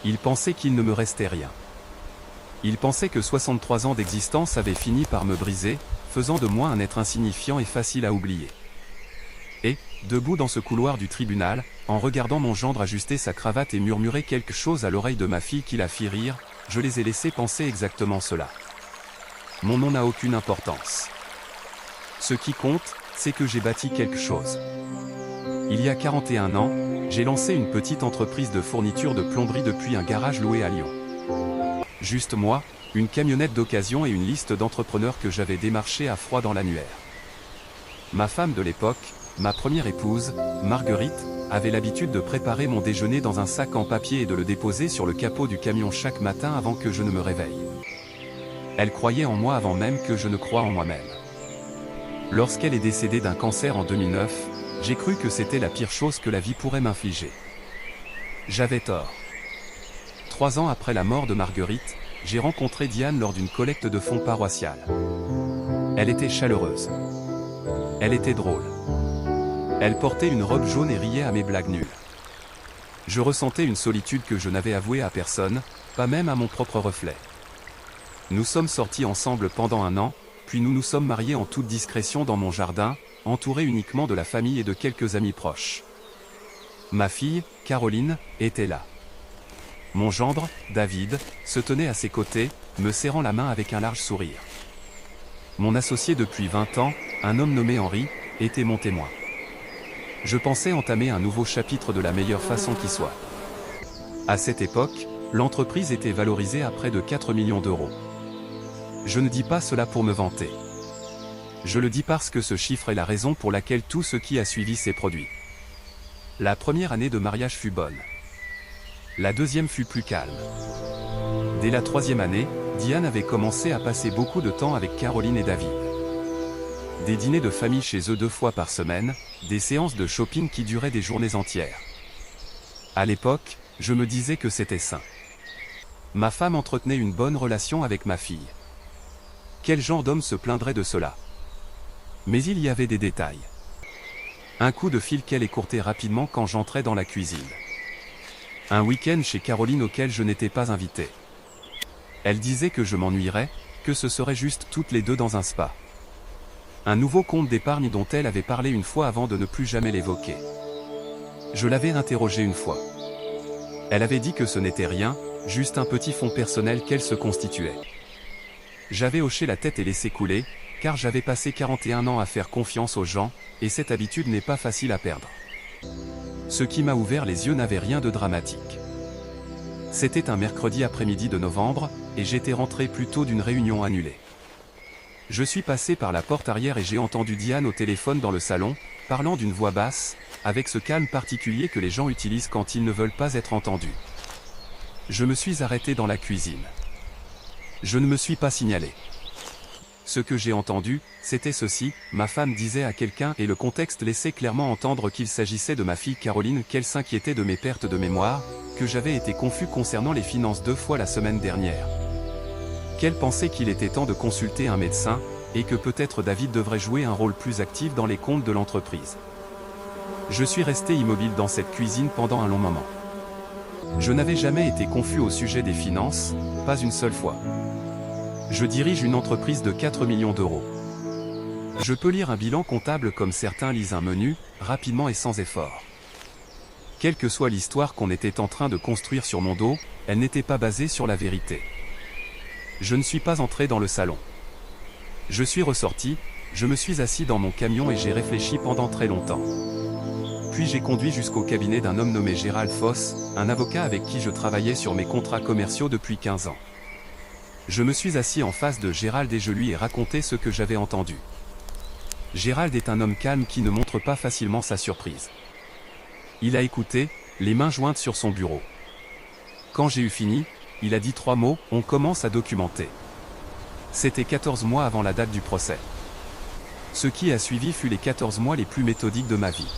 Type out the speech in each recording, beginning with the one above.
Il pensait qu'il ne me restait rien. Il pensait que 63 ans d'existence avaient fini par me briser, faisant de moi un être insignifiant et facile à oublier. Et, debout dans ce couloir du tribunal, en regardant mon gendre ajuster sa cravate et murmurer quelque chose à l'oreille de ma fille qui la fit rire, je les ai laissés penser exactement cela. Mon nom n'a aucune importance. Ce qui compte, c'est que j'ai bâti quelque chose. Il y a 41 ans, j'ai lancé une petite entreprise de fourniture de plomberie depuis un garage loué à Lyon. Juste moi, une camionnette d'occasion et une liste d'entrepreneurs que j'avais démarchés à froid dans l'annuaire. Ma femme de l'époque, ma première épouse, Marguerite, avait l'habitude de préparer mon déjeuner dans un sac en papier et de le déposer sur le capot du camion chaque matin avant que je ne me réveille. Elle croyait en moi avant même que je ne croie en moi-même. Lorsqu'elle est décédée d'un cancer en 2009, j'ai cru que c'était la pire chose que la vie pourrait m'infliger. J'avais tort. 3 ans après la mort de Marguerite, j'ai rencontré Diane lors d'une collecte de fonds paroissiale. Elle était chaleureuse. Elle était drôle. Elle portait une robe jaune et riait à mes blagues nulles. Je ressentais une solitude que je n'avais avouée à personne, pas même à mon propre reflet. Nous sommes sortis ensemble pendant 1 an, puis nous nous sommes mariés en toute discrétion dans mon jardin, entourés uniquement de la famille et de quelques amis proches. Ma fille, Caroline, était là. Mon gendre, David, se tenait à ses côtés, me serrant la main avec un large sourire. Mon associé depuis 20 ans, un homme nommé Henri, était mon témoin. Je pensais entamer un nouveau chapitre de la meilleure façon qui soit. À cette époque, l'entreprise était valorisée à près de 4 millions d'euros. Je ne dis pas cela pour me vanter. Je le dis parce que ce chiffre est la raison pour laquelle tout ce qui a suivi s'est produit. La première année de mariage fut bonne. La deuxième fut plus calme. Dès la 3e année, Diane avait commencé à passer beaucoup de temps avec Caroline et David. Des dîners de famille chez eux 2 fois par semaine, des séances de shopping qui duraient des journées entières. À l'époque, je me disais que c'était sain. Ma femme entretenait une bonne relation avec ma fille. Quel genre d'homme se plaindrait de cela? Mais il y avait des détails. Un coup de fil qu'elle écourtait rapidement quand j'entrais dans la cuisine. Un week-end chez Caroline auquel je n'étais pas invité. Elle disait que je m'ennuierais, que ce serait juste toutes les deux dans un spa. Un nouveau compte d'épargne dont elle avait parlé une fois avant de ne plus jamais l'évoquer. Je l'avais interrogée une fois. Elle avait dit que ce n'était rien, juste un petit fonds personnel qu'elle se constituait. J'avais hoché la tête et laissé couler, car j'avais passé 41 ans à faire confiance aux gens, et cette habitude n'est pas facile à perdre. Ce qui m'a ouvert les yeux n'avait rien de dramatique. C'était un mercredi après-midi de novembre, et j'étais rentré plus tôt d'une réunion annulée. Je suis passé par la porte arrière et j'ai entendu Diane au téléphone dans le salon, parlant d'une voix basse, avec ce calme particulier que les gens utilisent quand ils ne veulent pas être entendus. Je me suis arrêté dans la cuisine. Je ne me suis pas signalé. Ce que j'ai entendu, c'était ceci, ma femme disait à quelqu'un et le contexte laissait clairement entendre qu'il s'agissait de ma fille Caroline, qu'elle s'inquiétait de mes pertes de mémoire, que j'avais été confus concernant les finances 2 fois la semaine dernière. Qu'elle pensait qu'il était temps de consulter un médecin, et que peut-être David devrait jouer un rôle plus actif dans les comptes de l'entreprise. Je suis resté immobile dans cette cuisine pendant un long moment. Je n'avais jamais été confus au sujet des finances, pas une seule fois. Je dirige une entreprise de 4 millions d'euros. Je peux lire un bilan comptable comme certains lisent un menu, rapidement et sans effort. Quelle que soit l'histoire qu'on était en train de construire sur mon dos, elle n'était pas basée sur la vérité. Je ne suis pas entré dans le salon. Je suis ressorti, je me suis assis dans mon camion et j'ai réfléchi pendant très longtemps. Puis j'ai conduit jusqu'au cabinet d'un homme nommé Gérald Foss, un avocat avec qui je travaillais sur mes contrats commerciaux depuis 15 ans. Je me suis assis en face de Gérald et je lui ai raconté ce que j'avais entendu. Gérald est un homme calme qui ne montre pas facilement sa surprise. Il a écouté, les mains jointes sur son bureau. Quand j'ai eu fini, il a dit 3 mots, on commence à documenter. C'était 14 mois avant la date du procès. Ce qui a suivi fut les 14 mois les plus méthodiques de ma vie.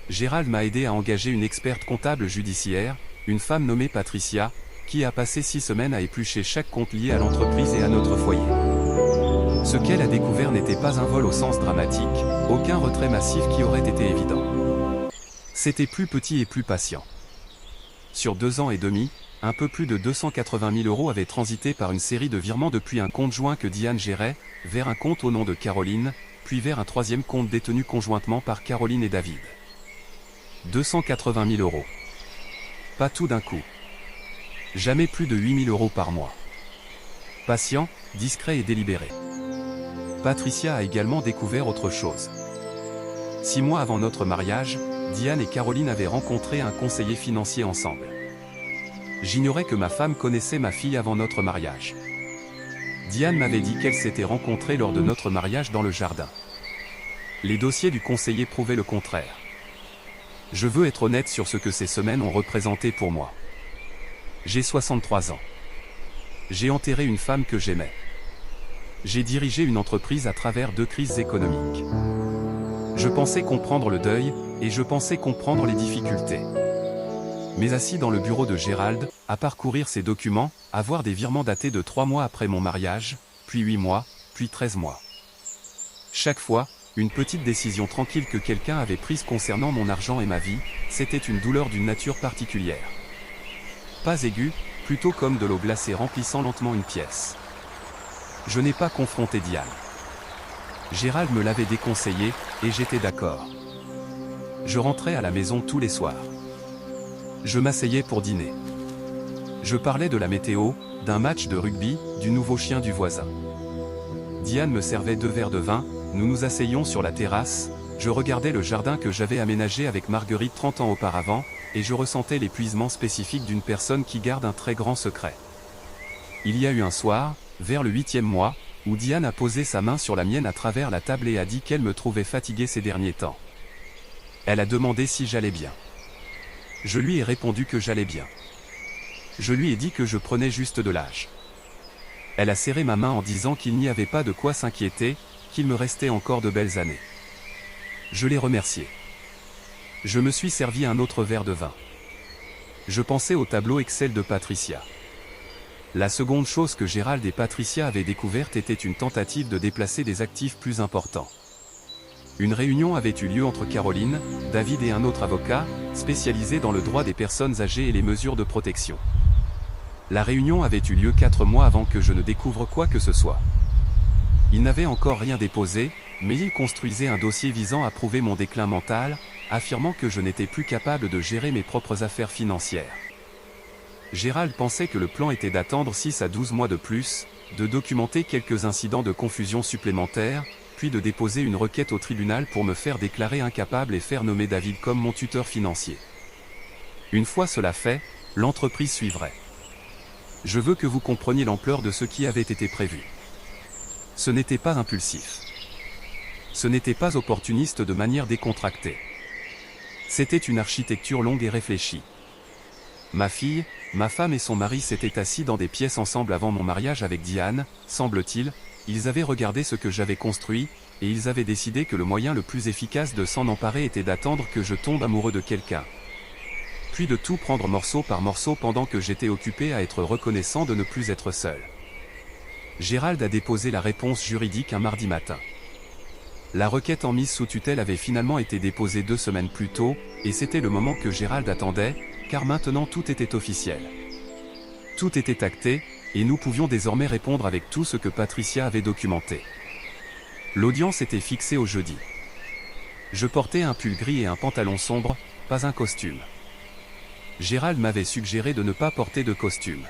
Gérald m'a aidé à engager une experte comptable judiciaire, une femme nommée Patricia, qui a passé 6 semaines à éplucher chaque compte lié à l'entreprise et à notre foyer. Ce qu'elle a découvert n'était pas un vol au sens dramatique, aucun retrait massif qui aurait été évident. C'était plus petit et plus patient. sur 2 ans et demi, un peu plus de 280 000 € avaient transité par une série de virements depuis un compte joint que Diane gérait, vers un compte au nom de Caroline, puis vers un troisième compte détenu conjointement par Caroline et David. 280 000 €. Pas tout d'un coup. Jamais plus de 8 000 € par mois. Patient, discret et délibéré. Patricia a également découvert autre chose. 6 mois avant notre mariage, Diane et Caroline avaient rencontré un conseiller financier ensemble. J'ignorais que ma femme connaissait ma fille avant notre mariage. Diane m'avait dit qu'elle s'était rencontrée lors de notre mariage dans le jardin. Les dossiers du conseiller prouvaient le contraire. Je veux être honnête sur ce que ces semaines ont représenté pour moi. J'ai 63 ans. J'ai enterré une femme que j'aimais. J'ai dirigé une entreprise à travers 2 crises économiques. Je pensais comprendre le deuil, et je pensais comprendre les difficultés. Mais assis dans le bureau de Gérald, à parcourir ses documents, à voir des virements datés de 3 mois après mon mariage, puis 8 mois, puis 13 mois. Chaque fois, une petite décision tranquille que quelqu'un avait prise concernant mon argent et ma vie, c'était une douleur d'une nature particulière. Pas aiguë, plutôt comme de l'eau glacée remplissant lentement une pièce. Je n'ai pas confronté Diane. Gérald me l'avait déconseillé, et j'étais d'accord. Je rentrais à la maison tous les soirs. Je m'asseyais pour dîner. Je parlais de la météo, d'un match de rugby, du nouveau chien du voisin. Diane me servait 2 verres de vin, nous nous asseyions sur la terrasse, je regardais le jardin que j'avais aménagé avec Marguerite 30 ans auparavant, et je ressentais l'épuisement spécifique d'une personne qui garde un très grand secret. Il y a eu un soir, vers le 8e mois, où Diane a posé sa main sur la mienne à travers la table et a dit qu'elle me trouvait fatigué ces derniers temps. Elle a demandé si j'allais bien. Je lui ai répondu que j'allais bien. Je lui ai dit que je prenais juste de l'âge. Elle a serré ma main en disant qu'il n'y avait pas de quoi s'inquiéter, qu'il me restait encore de belles années. Je l'ai remerciée. Je me suis servi un autre verre de vin. Je pensais au tableau Excel de Patricia. La seconde chose que Gérald et Patricia avaient découverte était une tentative de déplacer des actifs plus importants. Une réunion avait eu lieu entre Caroline, David et un autre avocat, spécialisé dans le droit des personnes âgées et les mesures de protection. La réunion avait eu lieu 4 mois avant que je ne découvre quoi que ce soit. Ils n'avaient encore rien déposé, mais ils construisaient un dossier visant à prouver mon déclin mental, affirmant que je n'étais plus capable de gérer mes propres affaires financières. Gérald pensait que le plan était d'attendre 6 à 12 mois de plus, de documenter quelques incidents de confusion supplémentaires, puis de déposer une requête au tribunal pour me faire déclarer incapable et faire nommer David comme mon tuteur financier. Une fois cela fait, l'entreprise suivrait. Je veux que vous compreniez l'ampleur de ce qui avait été prévu. Ce n'était pas impulsif. Ce n'était pas opportuniste de manière décontractée. C'était une architecture longue et réfléchie. Ma fille, ma femme et son mari s'étaient assis dans des pièces ensemble avant mon mariage avec Diane, semble-t-il, ils avaient regardé ce que j'avais construit, et ils avaient décidé que le moyen le plus efficace de s'en emparer était d'attendre que je tombe amoureux de quelqu'un. Puis de tout prendre morceau par morceau pendant que j'étais occupé à être reconnaissant de ne plus être seul. Gérald a déposé la réponse juridique un mardi matin. La requête en mise sous tutelle avait finalement été déposée 2 semaines plus tôt, et c'était le moment que Gérald attendait, car maintenant tout était officiel. Tout était acté, et nous pouvions désormais répondre avec tout ce que Patricia avait documenté. L'audience était fixée au jeudi. Je portais un pull gris et un pantalon sombre, pas un costume. Gérald m'avait suggéré de ne pas porter de costume.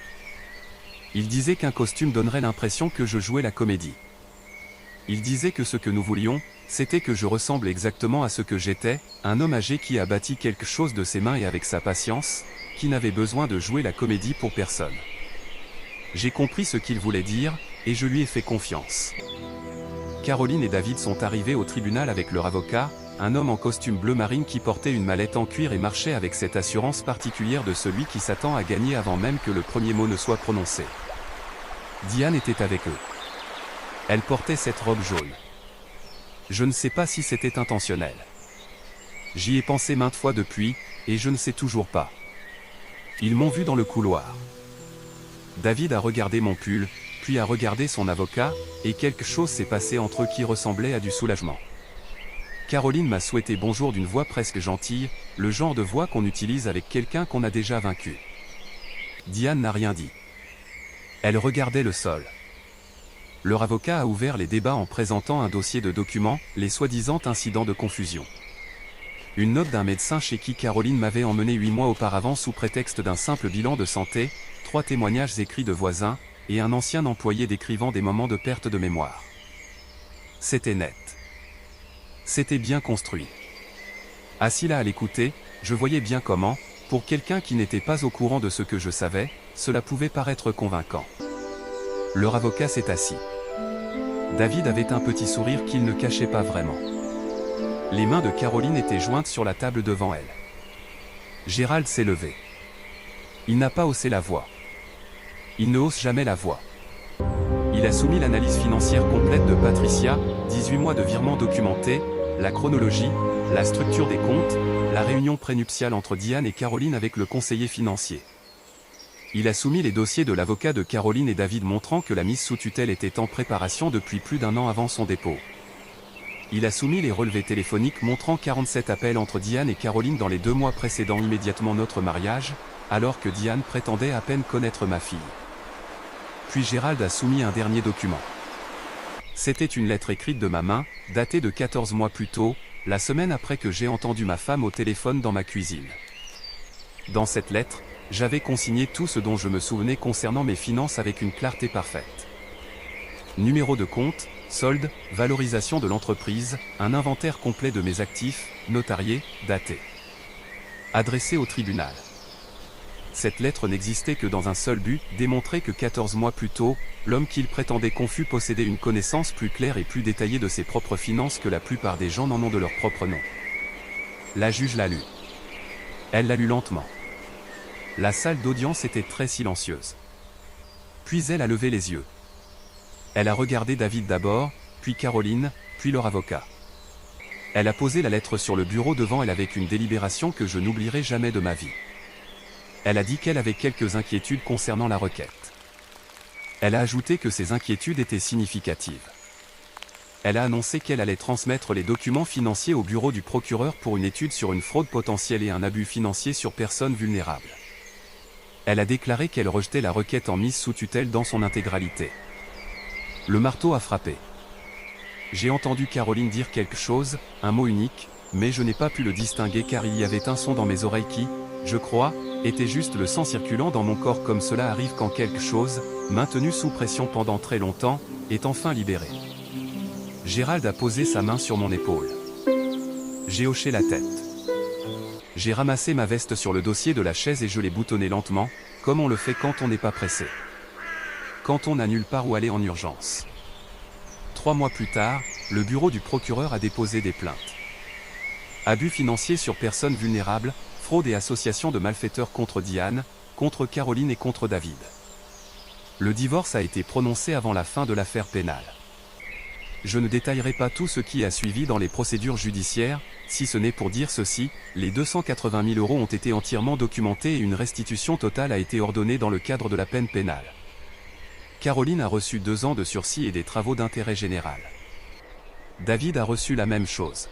Il disait qu'un costume donnerait l'impression que je jouais la comédie. Il disait que ce que nous voulions, c'était que je ressemble exactement à ce que j'étais, un homme âgé qui a bâti quelque chose de ses mains et avec sa patience, qui n'avait besoin de jouer la comédie pour personne. J'ai compris ce qu'il voulait dire, et je lui ai fait confiance. Caroline et David sont arrivés au tribunal avec leur avocat, un homme en costume bleu marine qui portait une mallette en cuir et marchait avec cette assurance particulière de celui qui s'attend à gagner avant même que le premier mot ne soit prononcé. Diane était avec eux. Elle portait cette robe jaune. Je ne sais pas si c'était intentionnel. J'y ai pensé maintes fois depuis, et je ne sais toujours pas. Ils m'ont vu dans le couloir. David a regardé mon pull, puis a regardé son avocat, et quelque chose s'est passé entre eux qui ressemblait à du soulagement. Caroline m'a souhaité bonjour d'une voix presque gentille, le genre de voix qu'on utilise avec quelqu'un qu'on a déjà vaincu. Diane n'a rien dit. Elle regardait le sol. Leur avocat a ouvert les débats en présentant un dossier de documents, les soi-disant incidents de confusion. Une note d'un médecin chez qui Caroline m'avait emmené 8 mois auparavant sous prétexte d'un simple bilan de santé, 3 témoignages écrits de voisins, et un ancien employé décrivant des moments de perte de mémoire. C'était net. C'était bien construit. Assis là à l'écouter, je voyais bien comment, pour quelqu'un qui n'était pas au courant de ce que je savais, cela pouvait paraître convaincant. Leur avocat s'est assis. David avait un petit sourire qu'il ne cachait pas vraiment. Les mains de Caroline étaient jointes sur la table devant elle. Gérald s'est levé. Il n'a pas haussé la voix. Il ne hausse jamais la voix. Il a soumis l'analyse financière complète de Patricia, 18 mois de virements documentés, la chronologie, la structure des comptes, la réunion prénuptiale entre Diane et Caroline avec le conseiller financier. Il a soumis les dossiers de l'avocat de Caroline et David montrant que la mise sous tutelle était en préparation depuis plus d'1 an avant son dépôt. Il a soumis les relevés téléphoniques montrant 47 appels entre Diane et Caroline dans les 2 mois précédant immédiatement notre mariage, alors que Diane prétendait à peine connaître ma fille. Puis Gérald a soumis un dernier document. C'était une lettre écrite de ma main, datée de 14 mois plus tôt, la semaine après que j'ai entendu ma femme au téléphone dans ma cuisine. Dans cette lettre, j'avais consigné tout ce dont je me souvenais concernant mes finances avec une clarté parfaite. Numéro de compte, solde, valorisation de l'entreprise, un inventaire complet de mes actifs, notariés, daté. Adressé au tribunal. Cette lettre n'existait que dans un seul but, démontrer que 14 mois plus tôt, l'homme qu'il prétendait confus possédait une connaissance plus claire et plus détaillée de ses propres finances que la plupart des gens n'en ont de leur propre nom. La juge l'a lu. Elle l'a lu lentement. La salle d'audience était très silencieuse. Puis elle a levé les yeux. Elle a regardé David d'abord, puis Caroline, puis leur avocat. Elle a posé la lettre sur le bureau devant elle avec une délibération que je n'oublierai jamais de ma vie. Elle a dit qu'elle avait quelques inquiétudes concernant la requête. Elle a ajouté que ces inquiétudes étaient significatives. Elle a annoncé qu'elle allait transmettre les documents financiers au bureau du procureur pour une étude sur une fraude potentielle et un abus financier sur personnes vulnérables. Elle a déclaré qu'elle rejetait la requête en mise sous tutelle dans son intégralité. Le marteau a frappé. J'ai entendu Caroline dire quelque chose, un mot unique, mais je n'ai pas pu le distinguer car il y avait un son dans mes oreilles qui, je crois, était juste le sang circulant dans mon corps comme cela arrive quand quelque chose, maintenu sous pression pendant très longtemps, est enfin libéré. Gérald a posé sa main sur mon épaule. J'ai hoché la tête. J'ai ramassé ma veste sur le dossier de la chaise et je l'ai boutonnée lentement, comme on le fait quand on n'est pas pressé. Quand on n'a nulle part où aller en urgence. 3 mois plus tard, le bureau du procureur a déposé des plaintes. Abus financiers sur personnes vulnérables, fraude et association de malfaiteurs contre Diane, contre Caroline et contre David. Le divorce a été prononcé avant la fin de l'affaire pénale. Je ne détaillerai pas tout ce qui a suivi dans les procédures judiciaires, si ce n'est pour dire ceci, les 280 000 € ont été entièrement documentés et une restitution totale a été ordonnée dans le cadre de la peine pénale. Caroline a reçu 2 ans de sursis et des travaux d'intérêt général. David a reçu la même chose.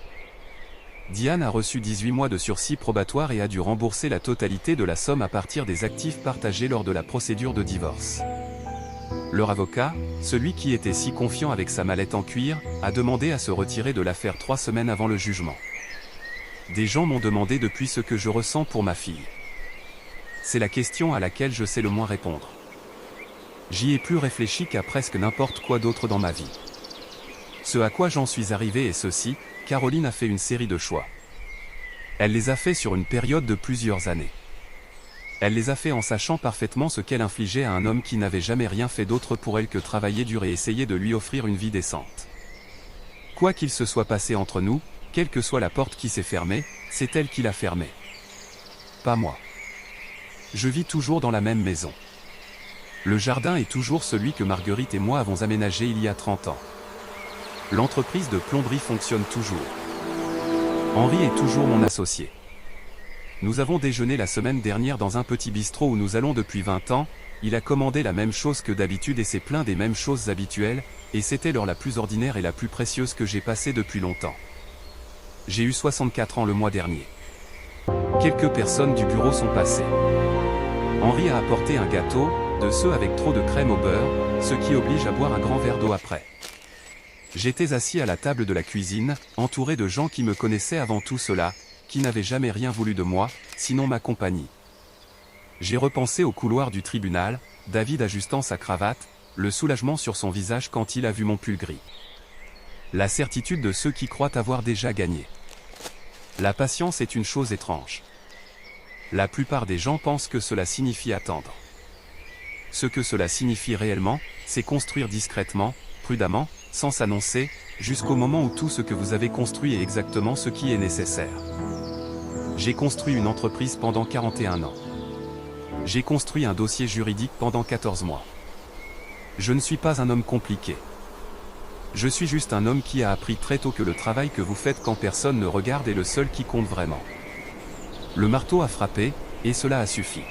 Diane a reçu 18 mois de sursis probatoire et a dû rembourser la totalité de la somme à partir des actifs partagés lors de la procédure de divorce. Leur avocat, celui qui était si confiant avec sa mallette en cuir, a demandé à se retirer de l'affaire 3 semaines avant le jugement. Des gens m'ont demandé depuis ce que je ressens pour ma fille. C'est la question à laquelle je sais le moins répondre. J'y ai plus réfléchi qu'à presque n'importe quoi d'autre dans ma vie. Ce à quoi j'en suis arrivé est ceci, Caroline a fait une série de choix. Elle les a fait sur une période de plusieurs années. Elle les a fait en sachant parfaitement ce qu'elle infligeait à un homme qui n'avait jamais rien fait d'autre pour elle que travailler dur et essayer de lui offrir une vie décente. Quoi qu'il se soit passé entre nous, quelle que soit la porte qui s'est fermée, c'est elle qui l'a fermée. Pas moi. Je vis toujours dans la même maison. Le jardin est toujours celui que Marguerite et moi avons aménagé il y a 30 ans. L'entreprise de plomberie fonctionne toujours. Henri est toujours mon associé. Nous avons déjeuné la semaine dernière dans un petit bistrot où nous allons depuis 20 ans, il a commandé la même chose que d'habitude et s'est plaint des mêmes choses habituelles, et c'était l'heure la plus ordinaire et la plus précieuse que j'ai passée depuis longtemps. J'ai eu 64 ans le mois dernier. Quelques personnes du bureau sont passées. Henri a apporté un gâteau, de ceux avec trop de crème au beurre, ce qui oblige à boire un grand verre d'eau après. J'étais assis à la table de la cuisine, entouré de gens qui me connaissaient avant tout cela, qui n'avaient jamais rien voulu de moi, sinon ma compagnie. J'ai repensé au couloir du tribunal, David ajustant sa cravate, le soulagement sur son visage quand il a vu mon pull gris. La certitude de ceux qui croient avoir déjà gagné. La patience est une chose étrange. La plupart des gens pensent que cela signifie attendre. Ce que cela signifie réellement, c'est construire discrètement, prudemment, sans s'annoncer, jusqu'au moment où tout ce que vous avez construit est exactement ce qui est nécessaire. J'ai construit une entreprise pendant 41 ans. J'ai construit un dossier juridique pendant 14 mois. Je ne suis pas un homme compliqué. Je suis juste un homme qui a appris très tôt que le travail que vous faites quand personne ne regarde est le seul qui compte vraiment. Le marteau a frappé, et cela a suffi.